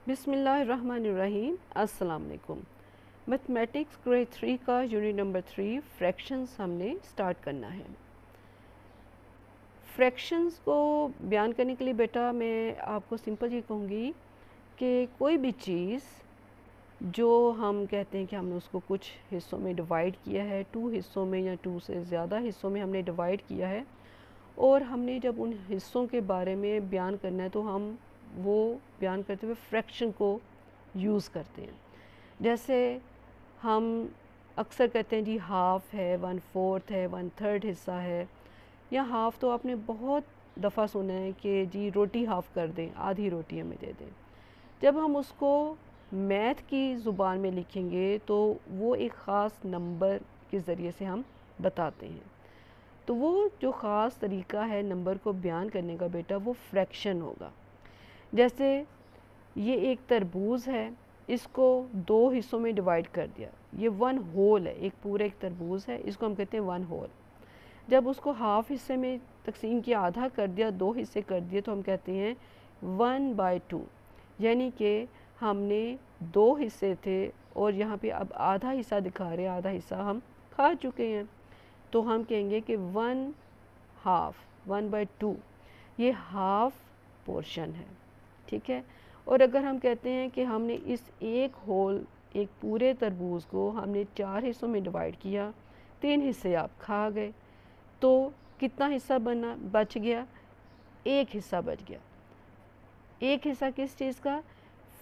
बिस्मिल्लाहिर्रहमानिर्रहीम। अस्सलाम वालेकुम। मैथमेटिक्स ग्रेड 3 का यूनिट नंबर 3 फ्रैक्शंस हमने स्टार्ट करना है। फ्रैक्शंस को बयान करने के लिए बेटा मैं आपको सिंपल ये कहूँगी कि कोई भी चीज़ जो हम कहते हैं कि हमने उसको कुछ हिस्सों में डिवाइड किया है, 2 हिस्सों में या 2 से ज़्यादा हिस्सों में हमने डिवाइड किया है, और हमने जब उन हिस्सों के बारे में बयान करना है तो हम वो बयान करते हुए फ्रैक्शन को यूज़ करते हैं। जैसे हम अक्सर कहते हैं जी हाफ़ है, 1/4 है, 1/3 हिस्सा है, या हाफ़ तो आपने बहुत दफ़ा सुना है कि जी रोटी हाफ़ कर दें, आधी रोटी हमें दे दें। जब हम उसको मैथ की ज़ुबान में लिखेंगे तो वो एक ख़ास नंबर के ज़रिए से हम बताते हैं। तो वो जो ख़ास तरीका है नंबर को बयान करने का बेटा, वो फ्रैक्शन होगा। जैसे ये एक तरबूज़ है, इसको 2 हिस्सों में डिवाइड कर दिया, ये 1 होल है, एक पूरा एक तरबूज़ है, इसको हम कहते हैं 1 होल। जब उसको हाफ़ हिस्से में तकसीम किया, आधा कर दिया, 2 हिस्से कर दिए, तो हम कहते हैं 1/2। यानी कि हमने 2 हिस्से थे और यहाँ पे अब आधा हिस्सा दिखा रहे हैं, आधा हिस्सा हम खा चुके हैं, तो हम कहेंगे कि 1/2 ये हाफ़ पोर्शन है, ठीक है। और अगर हम कहते हैं कि हमने इस एक होल, एक पूरे तरबूज को हमने 4 हिस्सों में डिवाइड किया, 3 हिस्से आप खा गए, तो कितना हिस्सा बच गया? एक हिस्सा बच गया। एक हिस्सा किस चीज़ का?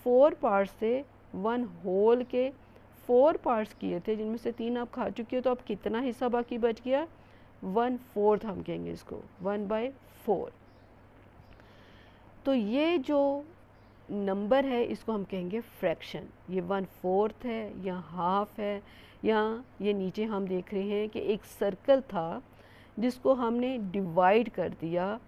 4 पार्ट्स थे, 1 होल के 4 पार्ट्स किए थे, जिनमें से 3 आप खा चुके हो, तो अब कितना हिस्सा बाकी बच गया? 1/4 हम कहेंगे इसको, 1/4। तो ये जो नंबर है इसको हम कहेंगे फ्रैक्शन। ये 1/4 है या हाफ़ है, या ये नीचे हम देख रहे हैं कि एक सर्कल था जिसको हमने डिवाइड कर दिया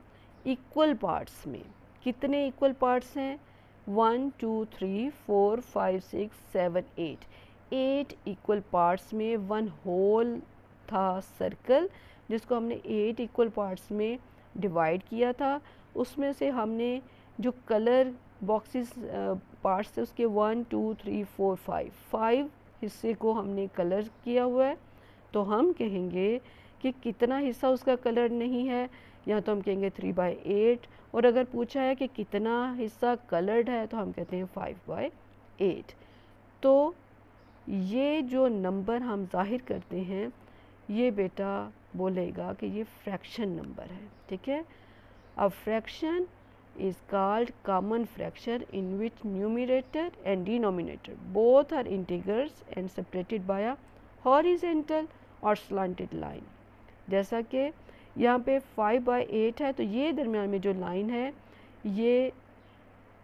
इक्वल पार्ट्स में। कितने इक्वल पार्ट्स हैं? 1 2 3 4 5 6 7 8 8 इक्वल पार्ट्स में 1 होल था सर्कल, जिसको हमने 8 इक्वल पार्ट्स में डिवाइड किया था। उसमें से हमने जो कलर बॉक्सेस पार्ट्स थे उसके 1 2 3 4 5 हिस्से को हमने कलर किया हुआ है, तो हम कहेंगे कि कितना हिस्सा उसका कलर नहीं है, या तो हम कहेंगे 3/8। और अगर पूछा है कि कितना हिस्सा कलर्ड है तो हम कहते हैं 5/8। तो ये जो नंबर हम जाहिर करते हैं, ये बेटा बोलेगा कि ये फ्रैक्शन नंबर है, ठीक है। अब fraction is called common fraction in which numerator and denominator both are integers and separated by a horizontal or slanted line। जैसा कि यहाँ पे 5/8 है, तो ये दरमियान में जो लाइन है ये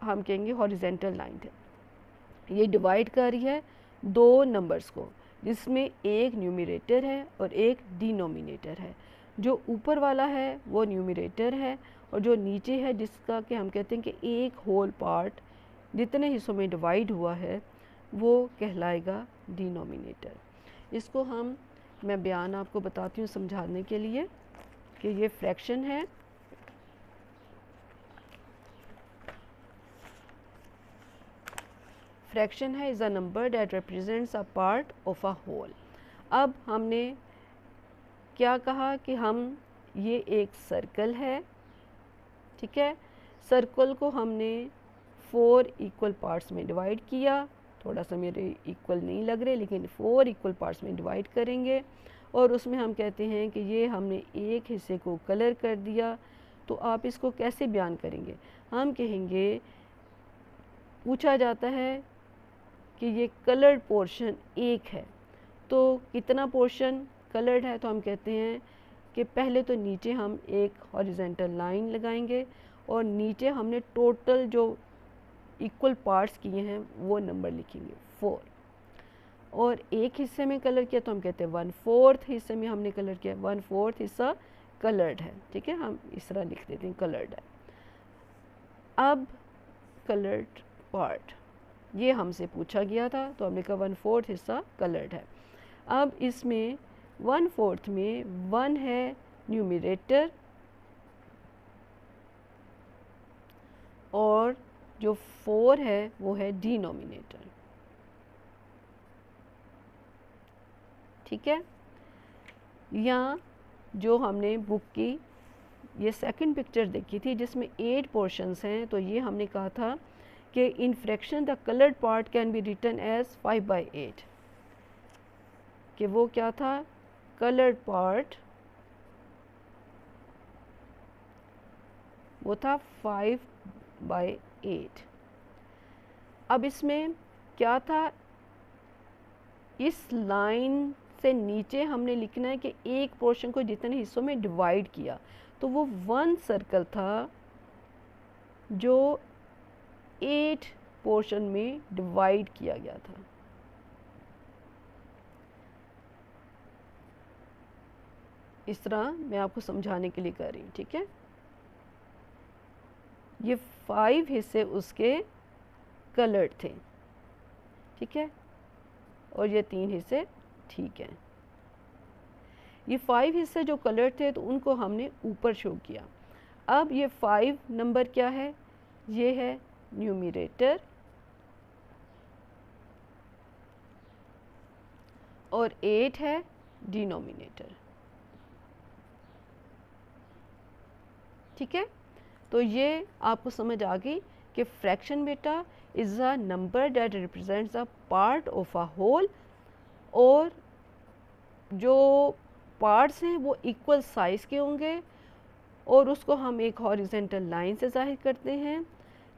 हम कहेंगे हॉरिजेंटल लाइन है। ये डिवाइड कर रही है 2 नंबर्स को, जिसमें एक न्यूमरेटर है और एक डिनोमिनेटर है। जो ऊपर वाला है वो न्यूमरेटर है, और जो नीचे है जिसका कि हम कहते हैं कि एक होल पार्ट जितने हिस्सों में डिवाइड हुआ है वो कहलाएगा डिनोमिनेटर। इसको मैं बयान आपको बताती हूँ समझाने के लिए कि ये फ्रैक्शन है। फ्रैक्शन है is a number that represents a part of a whole. अब हमने क्या कहा कि ये एक सर्कल है, ठीक है। सर्कल को हमने 4 इक्वल पार्ट्स में डिवाइड किया, थोड़ा सा मेरे इक्वल नहीं लग रहे, लेकिन 4 इक्वल पार्ट्स में डिवाइड करेंगे, और उसमें हम कहते हैं कि ये हमने एक हिस्से को कलर कर दिया। तो आप इसको कैसे बयान करेंगे? हम कहेंगे, पूछा जाता है कि ये कलर्ड पोर्शन एक है, तो कितना पोर्शन कलर्ड है? तो हम कहते हैं कि पहले तो नीचे हम एक हॉरिजेंटल लाइन लगाएंगे, और नीचे हमने टोटल जो इक्वल पार्ट्स किए हैं वो नंबर लिखेंगे 4। और एक हिस्से में कलर किया तो हम कहते हैं 1/4 हिस्से में हमने कलर किया, 1/4 हिस्सा कलर्ड है, ठीक है। हम इस तरह लिख देते हैं कलर्ड है। अब कलर्ड पार्ट ये हमसे पूछा गया था, तो हमने कहा 1/4 हिस्सा कलर्ड है। अब इसमें 1/4 में 1 है न्यूमरेटर, और जो 4 है वो है डिनोमिनेटर। ठीक है, यहाँ जो हमने बुक की ये सेकंड पिक्चर देखी थी जिसमें 8 पोर्शंस हैं, तो ये हमने कहा था कि in fraction the coloured part can be written as 5/8, कि वो क्या था, कलर्ड पार्ट वो था 5/8। अब इसमें क्या था, इस लाइन से नीचे हमने लिखना है कि एक पोर्शन को जितने हिस्सों में डिवाइड किया, तो वो 1 सर्कल था जो 8 पोर्शन में डिवाइड किया गया था। इस तरह मैं आपको समझाने के लिए कर रही हूँ। ठीक है, ये 5 हिस्से उसके कलर्ड थे, ठीक है, और ये 3 हिस्से ठीक हैं। ये 5 हिस्से जो कलर्ड थे तो उनको हमने ऊपर शो किया। अब ये 5 नंबर क्या है, ये है न्यूमरेटर और 8 है डिनोमिनेटर। ठीक है, तो ये आपको समझ आ गई कि फ्रैक्शन बेटा is a number that represents a part of a whole, और जो पार्ट्स हैं वो इक्वल साइज़ के होंगे और उसको हम एक हॉरिजेंटल लाइन से जाहिर करते हैं।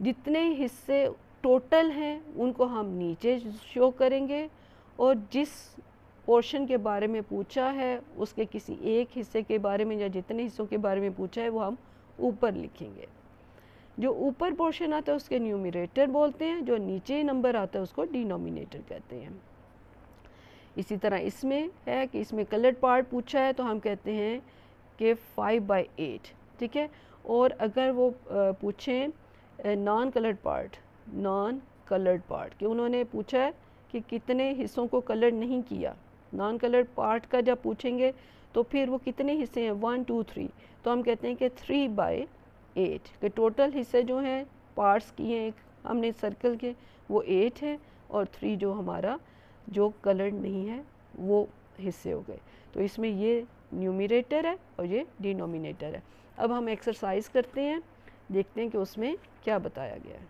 जितने हिस्से टोटल हैं उनको हम नीचे शो करेंगे, और जिस पोर्शन के बारे में पूछा है उसके किसी एक हिस्से के बारे में या जितने हिस्सों के बारे में पूछा है वो हम ऊपर लिखेंगे। जो ऊपर पोर्शन आता है उसके न्यूमरेटर बोलते हैं, जो नीचे नंबर आता है उसको डिनोमिनेटर कहते हैं। इसी तरह इसमें है कि इसमें कलर्ड पार्ट पूछा है तो हम कहते हैं कि 5/8। ठीक है, और अगर वो पूछें नॉन कलर्ड पार्ट कि उन्होंने पूछा है कि कितने हिस्सों को कलर नहीं किया, नॉन कलर्ड पार्ट का जब पूछेंगे तो फिर वो कितने हिस्से हैं 1 2 3, तो हम कहते हैं कि 3/8 के टोटल हिस्से जो हैं पार्ट्स किए हैं हमने सर्कल के वो 8 हैं, और 3 जो हमारा जो कलर्ड नहीं है वो हिस्से हो गए। तो इसमें ये न्यूमरेटर है और ये डिनोमिनेटर है। अब हम एक्सरसाइज करते हैं, देखते हैं कि उसमें क्या बताया गया है।